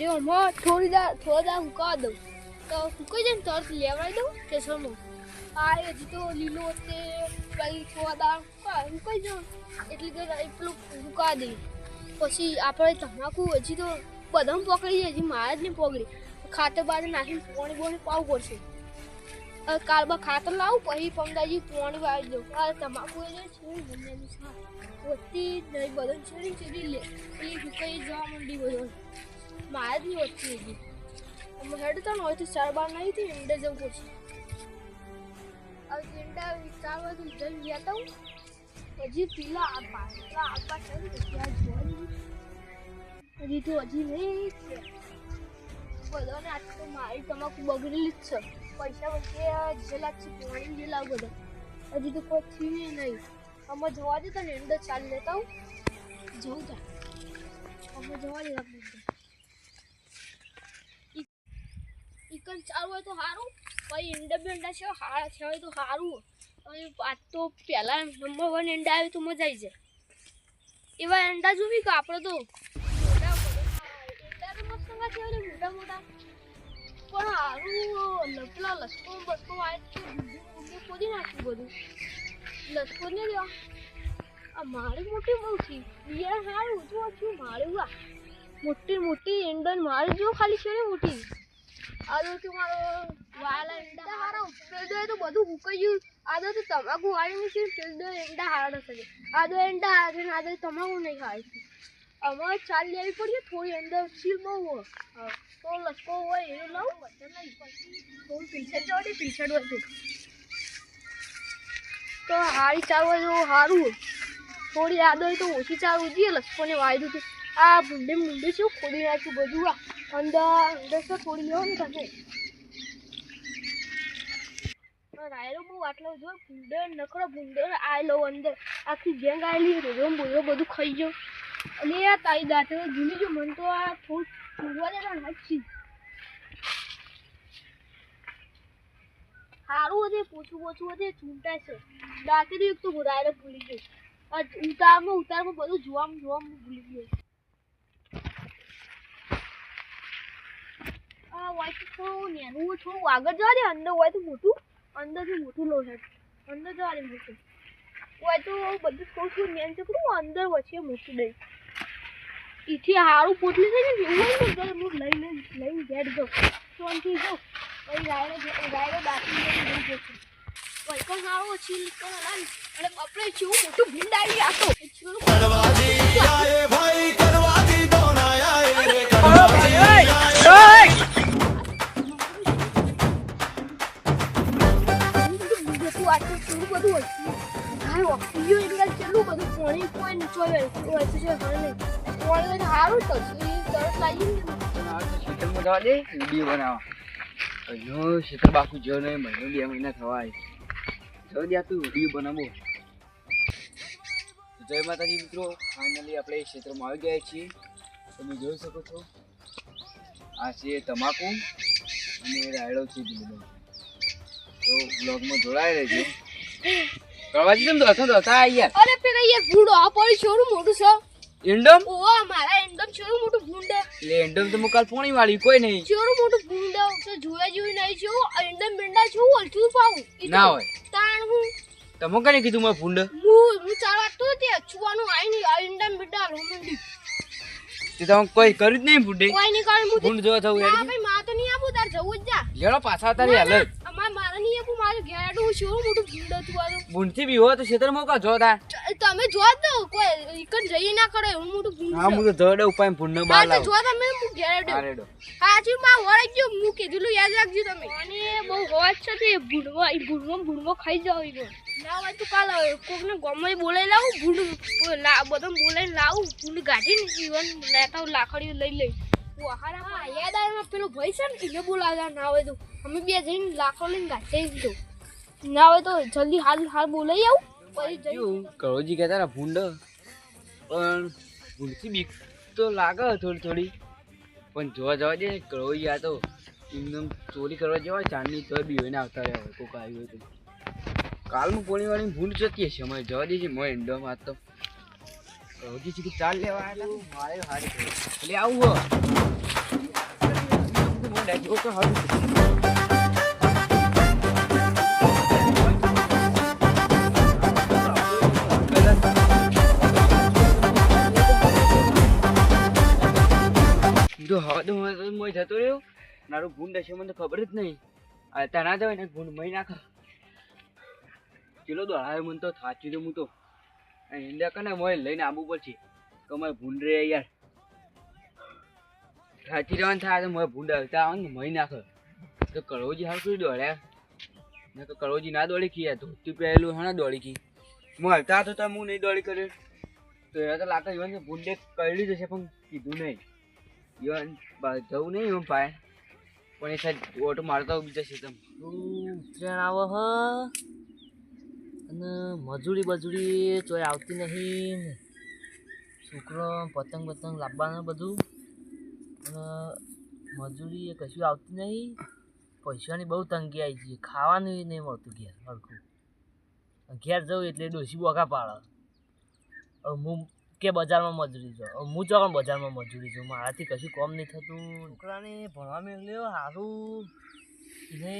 રહ્યો હમણાં થોડા દા હુકા દઉં તો હુકાઈ જાય ને તરત લેવડાવી દઉં સ્ટેશનમાં. આ હજી તો લીલો તે કઈ થોડા દા હુકાઈ જાઉં એટલે કે એટલું હુકા દઈએ. પછી આપણે તમાકુ હજી તો બધામાં પકડી જાય, હજી મારે જ નહીં પકડી. ખાતર બાદ નાખીને પોણી બોણી પાવું પડશે. કાલબા ખાતર લાવું પછી પમદાજી પોણી વાળી દઉં. આ તમાકુ એટલે છેડી ગમેલી વધતી નહીં બધું છેડી લે પેલી હુકાઈ જવા માંડી બધું. મારે જ નહીં વધતી હજી. હેડ તો નહોતી 4 નહીં થી ઈંડે જવું પડશે. હવે ઈંડા 4 વાગે જઈને ગયા હું હજી પેલા આપા છે ને ત્યાં જોવાની હજી તો હજી નહીં છે બધાને. આજ તો મારી તમાકુ બગડેલી જ છે. પૈસા વચ્ચે જે લાગશે પોણી જે લાવ બધા હજી તો કોઈ થયું નહીં. અમે જવા દે તને ઈંડો ચાલી લેતા હું જવું જા. અમે જવા દે ઈકન ચાલુ હોય તો સારું. પછી ઈંડા બેંડા છે હારા છે હોય તો સારું. આજ તો પહેલા નંબર 1 ઈંડા આવે તો મજા આવી જાય. એવા ઈંડા જોવી કે આપણે તો ઈંડા તો મસ્ત છે મોટા મોટા. પણ સારું પેલા લસકો બસકો આવે ખોદી નાખ્યું બધું. લસકો ને દેવા આ મારી મોટી બહુ છે યાર. સારું જો છું મારું આ મોટી મોટી ઈંડા મારી જો ખાલી છે ને મોટી. આ તો મારો વાલા ઈંડા હારા પેડે તો બધું હુકાઈ ગયું. આ તો તમાકુ વાળી છે પેડે ઈંડા હારા થશે. આ તો ઈંડા હારા છે ને આ તો તમાકુ નહીં ખાય છે. અમારે ચાલ લેવી પડીએ થોડી અંદર સીલ બહુ હોય તો લસકો હોય એ લાવું બધા નહીં. થોડું પીછળ જવા પીછળ હોય તો હારી ચાલ હોય તો સારું. થોડી યાદ હોય તો ઓછી ચાલ ઉજીએ લસકોને વાળી દીધું. આ ભૂંડે શું ખોદી નાખ્યું બધું. આ અંદર તો થોડી લેવો ને તમે રાયરો બહુ આટલો જો ભૂંડે નકરો ભૂંડે આવેલો અંદર આખી ગેંગ આવેલી રોજો બોલો બધું ખાઈ ગયો. અને આ તારી દાંતે જૂની જો મન તો આ થોડું ચૂરવા દેતા નાખી સારું હશે. પોછું હશે ચૂંટા છે દાંતે એક તો રાયરો ભૂલી ગયો. આ ઉતારમાં બધું જોવામાં ભૂલી ગયો. હોય તો થોડું નેનું થોડું આગળ જવા દે. અંદર હોય તો મોટું અંદરથી મોટું લો છે અંદર જવા દે મોટું હોય તો બધું થોડું નેન છે કરું અંદર વચ્ચે મોટું દઈ એથી સારું પોટલી છે ને એવું લઈને ઘેર જાઉં શાંતિ જાઉં. પછી રાયડો દાખલી લઈ જશે કોઈ પણ સારું ઓછી અને આપણે જેવું મોટું ભીંડ આવી આપો શીતળ બાપુ જો ને મહિનો 2 મહિના થવા જો દે તું વિડીયો બનાવો. જય માતાજી મિત્રો, ફાઇનલી આપણે ક્ષેત્રમાં આવી ગયા છીએ. તમે જોઈ શકો છો આ છે તમાકુ અને રાયડો છે બધો. તો બ્લોગમાં જોડાઈ રહેજો. પ્રવાજી તમે દોતા યાર. અરે પેલા યાર ભૂંડો આ પડી છોરું મોટું છે એન્ડમ. ઓ મારા એન્ડમ છોરું મોટું ભૂંડ. એટલે એન્ડમ તો મુકાલ પોણી વાળી કોઈ નહીં. છોરું મોટું ભૂંડ તો જોયા જેવું નહીં છે. એન્ડમ બેંડા છું અલચું પાઉં ના હોય તાણ હું તમે કને કીધું મેં ભૂંડ હું ચાલવા તો તે અચવાનું આઈ નહીં. એન્ડમ બેંડા રોમંડી તે તમે કોઈ કર્યું જ નહીં ભૂંડે. કોઈ નહીં કરે હું ભૂંડ જોવા થવું ના ભાઈ માં તો નહીં આપું તાર જવું જ જા. લેડો પાછા તારી હાલત મારા નહીં આપું મારે ઘેડું છોરું મોટું ભૂંડ હતું. આ ભૂંડ થી બી હોય તો ક્ષેત્ર મોકા જો તાર તમે જો દો કોઈ એકન જઈ ના કરે એવું મોટું ભૂંડ. હા હું તો ધડે ઉપાય ભૂંડ નો બાર લાવ. જો તમે હું ઘેડો રેડો હાજી માં વળાઈ ગયો. હું કીધું યાદ રાખજો તમે. અને બહુ હોજ છે તે ભૂંડમાં ખાઈ જાવ ઈ ના હોય તો કાલ કોકને ગમે બોલાઈ લાવું ભૂંડ બધો બોલાઈ લાવું ભૂંડ ગાઢીને જીવન લેતા લાકડીઓ લઈ લઈ. હા યાદ આવે પેલો ભાઈ છે ને એને બોલાવ્યા. ના હોય તો અમે બે જઈને લાકડો લઈને ગાંઠી દીધો. ના હોય તો જલ્દી હાલ બોલાઈ આવું પછી જઈ. કરોજી કહેતા ને ભૂંડ પણ ભૂંડથી બીક તો લાગે થોડી પણ જોવા જવા દે. કરોજી આ તો એકદમ ચોરી કરવા જવાય ચાંદની તો બી હોય ને આવતા રહ્યા હોય કોક આવ્યું હોય તો. કાલનું પોણી વાળી ભૂંડ જતી હશે અમારે જવા દેજે. મોય એન્ડમ આ તો કરોજી ચાલ લેવા મારે હારી એટલે આવું લે જો તો હવે જો હવે તો મોય જતો રહ્યો મારું ભૂંડ હશે મને તો ખબર જ નહીં આ તણા જવાય ને ભૂંડ મહી નાખ ચલો દોડાયો મને તો થાચ્યું તો હું તો ઈંડા કને મોય લઈને આવવું પડશે કે મારે ભૂંડ રે યાર થાચી રહેવાનું થાય તો મોય ભૂંડ આવતા આવે ને મહી નાખ તો કરોજી હાલ શું દોડ્યા ને તો કરોજી ના દોડી કી ધોતી પહેલું હા દોડી કી હું હલતા હતો તો હું નહીં દોડી કર્યો તો એ તો લાગે ઈવન ભૂંડે કરી જશે પણ કીધું નહીં ઈવન જવું નહીં એમ પાય પણ એ સાહેબ ઓટો મારતા બીજા છે તમે ઉત્તરાયણ આવે હ અને મજૂરી બજૂરી ચોય આવતી નહીં ને છોકરો પતંગ પતંગ લાવવાનું બધું અને મજૂરી એ કશું આવતી નહીં પૈસાની બહુ તંગી આવી છે ખાવાનું નહીં મળતું ઘેર હરખું ઘેર જવું એટલે ડોસી બોકા પાડે હવે હું કે બજારમાં મજૂરી જાઉં હું ચોકણ બજારમાં મજૂરી જાઉં મારાથી કશું કોમ નહીં થતું છોકરાને ભણવા મેળ્યો સારું એને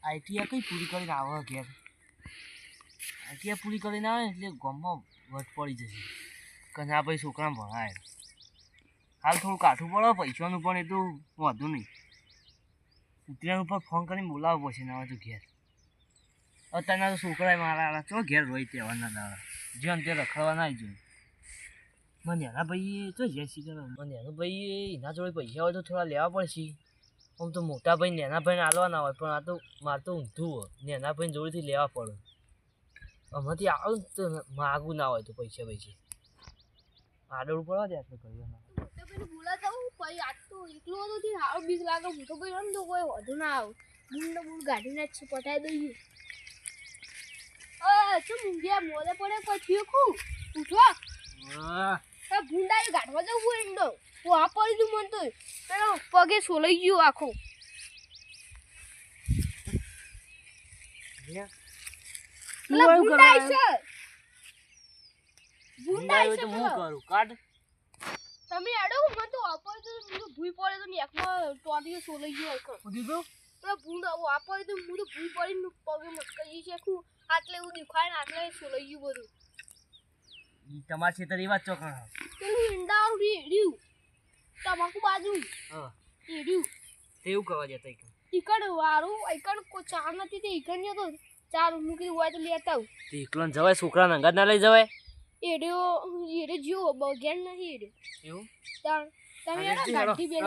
આઈટીઆઈ કઈ પૂરી કરીને આવે ઘેર આઈટીઆઈ પૂરી કરીને આવે એટલે ગામમાં વટ પડી જશે કે ના ભાઈ છોકરાને ભણાય હાલ થોડું કાઠું પડે પૈસાનું પણ એ તો વાંધો નહીં ઉતરાયણ ઉપર ફોન કરીને બોલાવવો પડશે ના તો ઘેર અત્યારના તો છોકરાએ મારા ચો ઘેર રોઈ તહેવારના દાડા જેમ તે રખડવા ના જોઈએ મને એના ભાઈ તો જેસી કરે મને એનો ભાઈ એના જોડે પૈસા હોય તો થોડા લેવા પડશે આમ તો મોટા ભાઈ નેના ભાઈને આલવા ના હોય પણ આ તો મારે તો ઊંધું હોય નેના ભાઈને જોડેથી લેવા પડે આમાંથી આવું તો માગું ના હોય તો પૈસા આડોડ પડવા દે આપણે કરવાના બોલાતા હું પછી આજ તો એકલો હતો થી હાવ બીક લાગે હું તો ભાઈ રમ તો કોઈ વધુ ના આવ બૂંડ ગાડીને જ પટાઈ દઈએ શું મુંગિયા મોડે પડે કોઈ થયું ઉઠો ભૂંડાઈ ગાઢવા જવું એંડો હું આ પડી તું મન તો એનો પગે સોલાઈ ગયો આખો ભૂંડાઈ છે ભૂંડાઈ છે હું કરું કાઢ તમે એડો મને તો આપો તો મને ભૂઈ પડે તો એકમાં ટોડીઓ સોલાઈ ગયો આખો દીધું તો ભૂંડા આપો તો હું તો ભૂઈ પડીને પગે મટકાઈ છે હું આટલે એવું દેખાય ને આટલે સોલાઈ ગયું બધું તમારા ખેતર એવા જ ચોકણ પેલું ઈંડા રીડ્યું તમાકુ બાજુ હા રીડ્યું તેવું કરવા જતા ઈકડ વારું ઈકડ કો ચાર નથી તે ઈકડ ની તો ચાર મૂકી હોય તો લેતા આવ તે એકલો જવાય છોકરાને અંગાત ના લઈ જવાય એડ્યો એડે જીવો બગેન નહીં એડે એવું તાણ તમે એના ગાડી બેન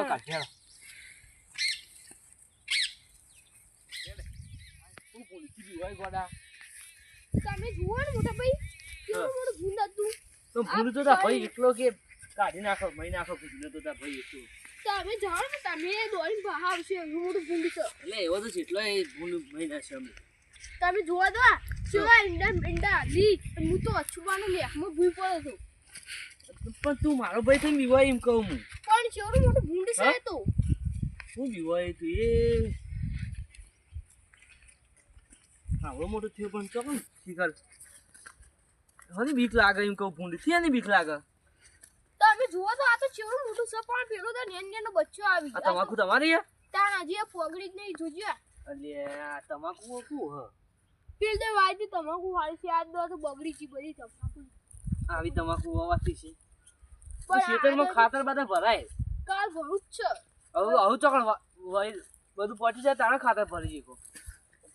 તમે જુઓ ને મોટા ભાઈ કેવું મોટું ભૂંડ હતું તો ભૂલ તો તા ભાઈ એકલો કે કાઢી નાખો મહી નાખો ભૂલ તો તા ભાઈ એકલો તમે જાણો ને તમે દોડીને બહાર આવશે એવું મોટું ભૂંડ છે એટલે એવો તો જેટલો એ ભૂલ મહી નાખશે અમે તમે જોવા દો કેવા ઈંડા લી હું તો અછુબાનો લેખમાં ભૂઈ પડ્યો હતો પણ તું મારો ભાઈ થઈ વિવાય એમ કહું હું પણ કેવડું મોટું ભૂંડ છે તો હું વિવાય તું એ આવડો મોટો થયો પણ ચોકન શીખર હની બીક લાગે એમ કહું ભૂંડ થી એની બીક લાગે તમે જુઓ તો આ તો કેવડું મોટું છે પણ પેલો તો નેનો બચ્ચો આવી આ તમાકુ તમારી હે તાણ હજી આ પગડી જ નહીં જોજો એટલે આ તમાકુ શું હ પેલ તો વાયદી તમાકુ વાળી છે આજ તો બગડી ગઈ બધી તમાકુ આવી તમાકુ વાવાતી છે પણ ખેતરમાં ખાતર બધા ભરાય કાલ ભરું જ છે હવે આવું ચોકણ બધું પટી જાય તાણે ખાતર ભરી જઈકો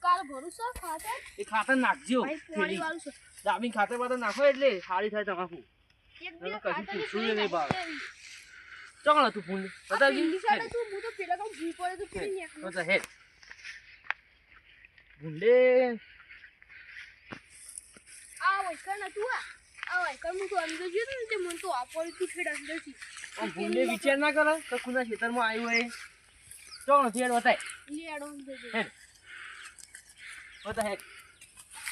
કાલ ભરું છે ખાતર એ ખાતર નાખજો ભાઈ પાણી વાળું છે દાબીને ખાતર બાતર નાખો એટલે સારી થાય તમાકુ એક હવે બે કશું ખાતર પૂછવું નહીં ભાવ. ચોકણ હતું ફૂલ બતાવજી ઇંગ્લિશ તું હું તો પેલા કહું ભૂઈ પડે તો પેલી નેકનો તો હેડ ભૂંડે આ વૈકર નતું આ વૈકર હું તો અંદર ગયો ને તે મને તો આપડી તું ફેડ અંદર થી ભૂંડે વિચાર ના કરે કે ખુદા ખેતરમાં આવ્યું હોય ચોકણ નથી હેડ બતાય લેડો અંદર જો હેડ બતા હેડ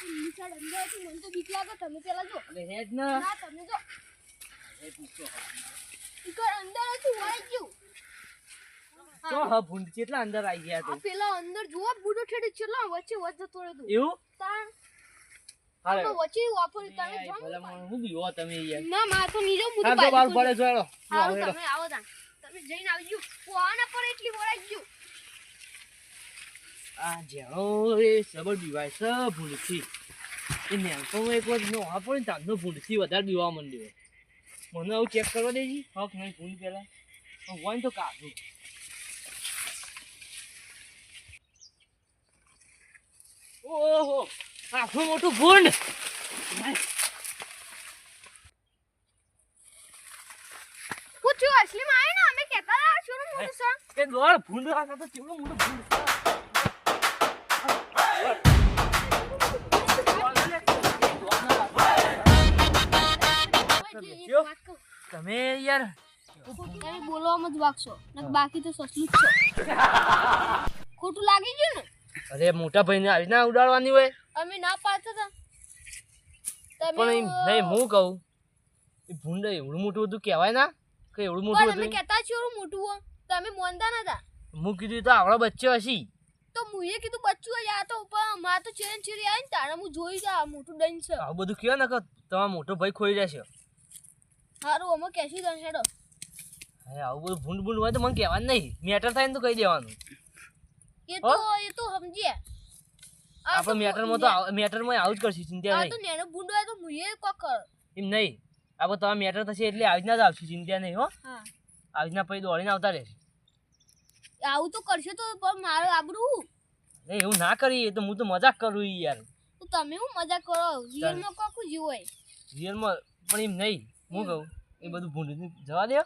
ઇંગ્લિશ અંદર તો મને તો બીક લાગે તમે પેલા જો અરે હેડ ના ના તમે જો હેડ પૂછો ઈકર અંદર હતું વાઈ ગયું તો હા ભૂંડ કેટલા અંદર આવી ગયા તો આ પેલા અંદર જોવા બુડો ઠેડી છેલ્લા વચ્ચે વચ્ચ જતો રહ્યો એવું તાણ હાલે તો વચ્ચે વાપરી તમે જો ભલા હું બીવો તમે યાર ના માર તો નીજો હું હા તો તો બાર પડે જો હેડો આવો તમે આવો તાણ તમે જઈને આવજો કોના પર એટલી વળાઈ ગયું આ જેણો એ સબર બીવાય છે ભૂલથી એ નેનપણમાં એક વાર નો આ પડે તાંનો ભૂલથી વધારે બીવા માંડ્યો મને આવું ચેક કરવા દેજી હક નહીં ભૂલ પહેલાં હોય તો કાઢું ઓહો આખું મોટું ભૂંડ પૂછ્યું અસલીમાં આવી ને અમે કહેતા હતા શું મોટું છે એ દોડ ભૂંડ આ તો કેવડો મોટો ભૂંડ એક વાત કહું, તમે યાર તમે બોલવામાં જ વાગશો ને બાકી તો સસલું જ છે ખોટું લાગી ગયું ને અરે મોટા ભાઈને આવી ના ઉડાડવાની હોય અમે ના પાડતા હતા પણ એમ નહીં હું કહું એ ભૂંડ એવડું મોટું બધું કહેવાય ના કે એવડું મોટું પણ અમે બધું કહેતા છીએ એવડું મોટું હોય તમે મોનતા નતા હું કીધું તો આવડો બચ્ચો હશી તો મુએ કીધું બચ્ચું હોય આ તો ઉપર માં તો ચેન ચીરી આવી ને તાણે હું જોઈ જા મોટું ડન છે આવું બધું કહો ને કે તમારો મોટો ભાઈ ખોઈ રહેશે સારું અમે કહેશું તને હેડો હે આવું બધું ભૂંડ ભૂંડ હોય તો મને કહેવાનું નહીં મેટર થાય ને તો કહી દેવાનું એ તો સમજીએ આપણે મેટરમાં આવું જ કરશું ચિંતા આ નહીં તો નેનો ભૂંડો હોય તો મુએ કોક કર એમ નહીં આપણે તમારે મેટર થશે એટલે આવી જ ના જ આવશે ચિંતા નહીં હો હા આવી ના પછી દોડીને આવતા રહેશે આવું તો કરશે તો પણ મારે આબરું એ એવું ના કરીએ તો હું તો મજાક કરું યાર તો તમે હું મજાક કરો રિયલમાં કોક જ હોય રિયલમાં પણ એમ નહીં હું કહું એ બધું ભૂંડ જવા દે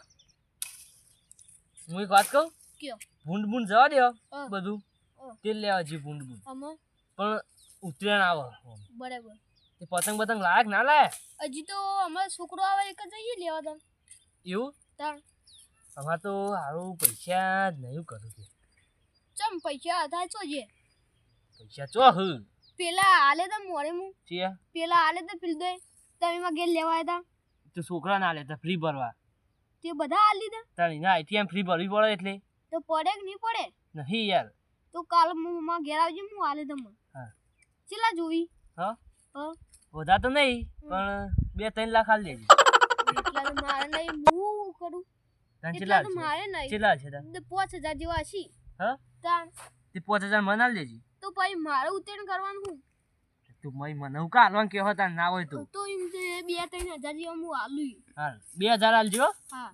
હું એક વાત કહું કયો ભૂંડ ભૂંડ જવા દે હા. બધું હા. તેલ લેવા જઈએ ભૂંડ ભૂંડ અમે પણ ઉતરેણ આવે બરાબર તે પતંગ પતંગ લાયક ના લાય હજી તો અમારો છોકરો આવે એક જ જઈએ લેવા તા એવું તાણ અમારે તો સારું પૈસા જ નહીં કરું કે ચમ પૈસા હતા છો જે પૈસા ચો હ પેલા આલે તો મોરે હું છે પેલા આલે તો પીલ દે તમે માં ગેર લેવા આવ્યા તો છોકરા ના લેતા ફ્રી ભરવા તે બધા આ લીધા તાણી ના એટીએમ ફ્રી ભરવી પડે એટલે તો પડે કે નહીં પડે નહીં યાર તો કાલ હું માં ઘેર આવજો હું આલે તમને હા ચેલા જોવી હા હા વધારે તો નહીં પણ 2-3 લાખ આલ દેજે એટલા તો મારે નહીં હું કરું તને એટલા ચેલા તો મારે નહીં ચેલા છે તાર 5000 જેવા હશી હા તાણ તે 5000 મને આલ દેજે તો પછી મારે ઉતેણ કરવાનું હું તું મને હું કાલવાન કેવો તાર ના હોય તો તો એમ છે 2-3000 જેવા હું આલું હા 2000 આલજો હા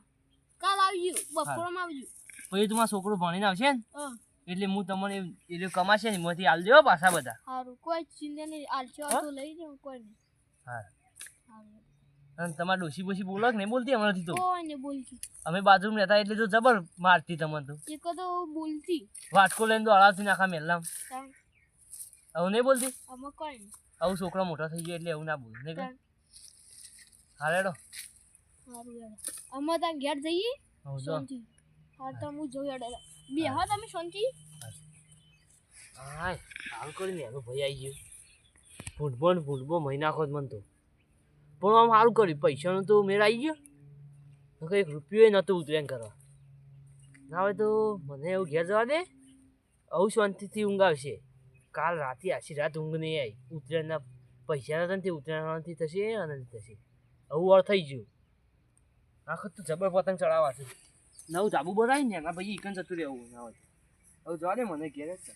કાલ આવજો બપોરમાં આવજો પછી તમારો છોકરો ભણીને આવશે ને હા એટલે હું તમને એ કમાશે ને એમાંથી આલ દેવો પાછા બધા સારું કોઈ ચિંતા નહીં આલજો તો લઈ જાઉં કોઈ નહીં હા સારું અને તમારે ડોસી બોસી બોલો કે નહીં બોલતી હમણાંથી તો કોઈ ને બોલતી અમે બાજુમાં રહેતા એટલે તો જબર મારતી તમને તો એક તો બોલતી વાટકો લઈને તો હળાવતી નાખા મેલનામ તાણ આવું નહીં બોલતી આમાં કોઈ નહીં આવું છોકરો મોટો થઈ ગયો એટલે એવું ના બોલ નહીં કે તાણ હા રેડો સારું યાર અમે ત્યાં ઘેર જઈએ હું જો શાંતિ હા તો હું જોઈ અડે બે હા તમે શાંતિ હાય હાલ કરીને એનો ભાઈ આવી ગયો ફૂટબોલ મહિના ખોદ મન તો પણ આમ સારું કર્યું પૈસાનું તો મેળ આવી ગયો કંઈક રૂપિયો નહોતું ઉતરેન કરવા ના હોય તો મને એવું ઘેર જવા દે આવું શાંતિથી ઊંઘ આવશે કાલ રાતે આછી રાત ઊંઘ નહીં આવી ઉતરેણના પૈસા હતા ને તે ઉતરેણથી થશે આનંદ થશે આવું વાર થઈ ગયું આખો તો જબર પતંગ ચડાવવા છે નવું ધાબુ બનાવી ને એના ભાઈ એકન જતું રહેવું ના હોય હવે જવા દે મને ઘેર જ છે